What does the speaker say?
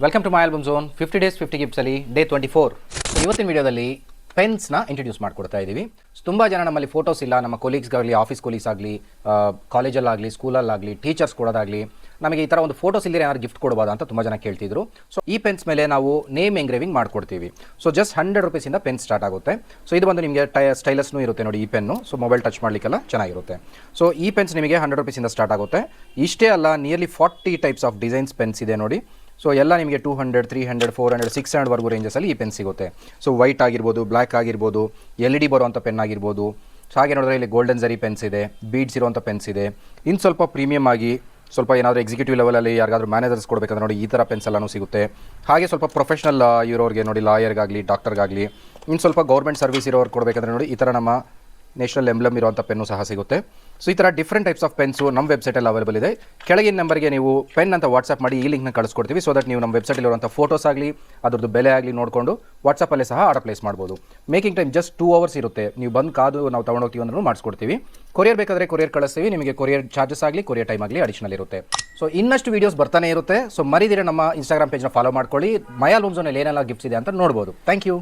Welcome to my album zone 50 days 50 ಗಿಫ್ಟ್ಸಲ್ಲಿ day 24. ಇವತ್ತಿನ ವಿಡಿಯೋದಲ್ಲಿ ಪೆನ್ಸ್ನ ಇಂಟ್ರೊಡ್ಯೂಸ್ ಮಾಡ್ಕೊಡ್ತಾ ಇದ್ದೀವಿ. ತುಂಬ ಜನ ನಮ್ಮಲ್ಲಿ ಫೋಟೋಸ್ ಇಲ್ಲ, ನಮ್ಮ ಕೊಲೀಗ್ಸ್ಗಾಗಲಿ, ಆಫೀಸ್ ಕೊಲೀಗ್ಸ್ ಆಗಲಿ, ಕಾಲೇಜಲ್ಲಾಗಲಿ, ಸ್ಕೂಲಲ್ಲಾಗಲಿ, ಟೀಚರ್ಸ್ ಕೊಡೋದಾಗಲಿ, ನಮಗೆ ಈ ಥರ ಒಂದು ಫೋಟೋಸ್ ಇಲ್ಲದೆ ಏನಾದ್ರು ಗಿಫ್ಟ್ ಕೊಡ್ಬೋದಾ ಅಂತ ತುಂಬ ಜನ ಕೇಳ್ತಿದ್ರು. ಸೊ ಈ ಪೆನ್ಸ್ ಮೇಲೆ ನಾವು ನೇಮ್ ಎಂಗ್ರೇವಿಂಗ್ ಮಾಡ್ಕೊಡ್ತೀವಿ. ಸೊ ಜಸ್ಟ್ 100 ರೂಪೀಸಿಂದ ಪೆನ್ ಸ್ಟಾರ್ಟ್ ಆಗುತ್ತೆ. ಸೊ ಇದು ಬಂದು ನಿಮಗೆ ಸ್ಟೈಲಸ್ನೂ ಇರುತ್ತೆ ನೋಡಿ, ಈ ಪೆನ್ನು. ಸೊ ಮೊಬೈಲ್ ಟಚ್ ಮಾಡಲಿಕ್ಕೆಲ್ಲ ಚೆನ್ನಾಗಿರುತ್ತೆ. ಸೊ ಈ ಪೆನ್ಸ್ ನಿಮಗೆ 100 ರೂಪೀಸಿಂದ ಸ್ಟಾರ್ಟ್ ಆಗುತ್ತೆ. ಇಷ್ಟೇ ಅಲ್ಲ, nearly 40 types of designs pens ಇದೆ ನೋಡಿ. ಸೊ ಎಲ್ಲ ನಿಮಗೆ 200, 300, 400, 600 ವರ್ಗು ರೇಂಜಸಲ್ಲಿ ಈ ಪೆನ್ ಸಿಗುತ್ತೆ. ಸೊ ವೈಟ್ ಆಗಿರ್ಬೋದು, ಬ್ಲ್ಯಾಕ್ ಆಗಿರ್ಬೋದು, LED ಬರುವಂಥ ಪೆನ್ ಆಗಿರ್ಬೋದು. ಸೊ ಹಾಗೆ ನೋಡಿದ್ರೆ ಇಲ್ಲಿ ಗೋಲ್ಡನ್ ಝರಿ ಪೆನ್ಸ್ ಇದೆ, ಬೀಡ್ಸ್ ಇರುವಂಥ ಪೆನ್ಸ್ ಇದೆ. ಇನ್ನು ಸ್ವಲ್ಪ ಪ್ರೀಮಿಯಮ್ ಆಗಿ ಸ್ವಲ್ಪ ಏನಾದರೂ ಎಕ್ಸಿಕ್ಯೂಟಿವ್ ಲೆವೆಲಲ್ಲಿ ಯಾರಿಗಾದ್ರೂ ಮ್ಯಾನೇಜರ್ಸ್ ಕೊಡಬೇಕಂದ್ರೆ ನೋಡಿ ಈ ಥರ ಪೆನ್ಸ್ ಎಲ್ಲನೂ ಸಿಗುತ್ತೆ. ಹಾಗೆ ಸ್ವಲ್ಪ ಪ್ರೊಫೆಷನಲ್ ಇರೋರಿಗೆ ನೋಡಿ, ಲಾಯರ್ಗಾಗಲಿ, ಡಾಕ್ಟರ್ಗಾಗಲಿ, ಇನ್ನು ಸ್ವಲ್ಪ ಗೌರ್ಮೆಂಟ್ ಸರ್ವಿಸ್ ಇರೋರು ಕೊಡಬೇಕಂದ್ರೆ ನೋಡಿ ಈ ಥರ ನಮ್ಮ ನ್ಯಾಷನಲ್ ಎಂಬ್ಲಮ್ ಇರುವಂಥ ಪೆನ್ನು ಸಹ ಸಿಗುತ್ತೆ. ಸೊ ಈ ಥರ ಡಿಫ್ರೆಂಟ್ ಟೈಪ್ಸ್ ಆಫ್ ಪೆನ್ಸು ನಮ್ಮ ವೆಬ್ಸೈಟಲ್ಲಿ ಅವೈಲೇಬಲ್ ಇದೆ. ಕೆಳಗಿನ ನಂಬರ್ಗೆ ನೀವು ಪೆನ್ ಅಂತ ವಾಟ್ಸಪ್ ಮಾಡಿ ಈ ಲಿಂಕ್ನ ಕಳಿಸ್ಕೊಡ್ತೀವಿ. ಸೊ ದಟ್ ನೀವು ನಮ್ಮ ವೆಬ್ಸೈಟಲ್ಲಿರುವಂಥ ಫೋಟೋಸ್ ಆಗಲಿ, ಅದ್ರದ್ದು ಬೆಲೆ ಆಗಲಿ ನೋಡಿಕೊಂಡು ವಾಟ್ಸಪ್ಪಲ್ಲೇ ಸಹ ಆರ್ಡರ್ ಪ್ಲೇಸ್ ಮಾಡ್ಬೋದು. ಮೇಕಿಂಗ್ ಟೈಮ್ ಜಸ್ಟ್ 2 ಅವರ್ಸ್ ಇರುತ್ತೆ. ನೀವು ಬಂದು ಕಾದು ನಾವು ತೊಗೊಂಡೋಗ್ತೀವಿ ಅಂದ್ರೂ ಮಾಡಿಸ್ಕೊಡ್ತೀವಿ. ಕೊರಿಯರ್ ಬೇಕಾದರೆ ಕೊರಿಯರ್ ಕಳಿಸ್ತೀವಿ. ನಿಮಗೆ ಕೊರಿಯರ್ ಚಾರ್ಜಸ್ ಆಗಲಿ, ಕೊರಿಯರ್ ಟೈಮ್ ಆಗಲಿ ಅಡಿಷನಲ್ ಇರುತ್ತೆ. ಸೊ ಇನ್ನಷ್ಟು ವೀಡಿಯೋಸ್ ಬರ್ತಾನೆ ಇರುತ್ತೆ. ಸೊ ಮರಿದಿರ ನಮ್ಮ ಇನ್ಸ್ಟಾಗ್ರಾಮ್ ಪೇಜ್ನ ಫಾಲೋ ಮಾಡ್ಕೊಳ್ಳಿ. ಮೈ ಆಲ್ಬಮ್ ಝೋನಲ್ಲಿ ಏನೆಲ್ಲ ಗಿಫ್ಟ್ಸ್ ಇದೆ ಅಂತ ನೋಡ್ಬೋದು. Thank you.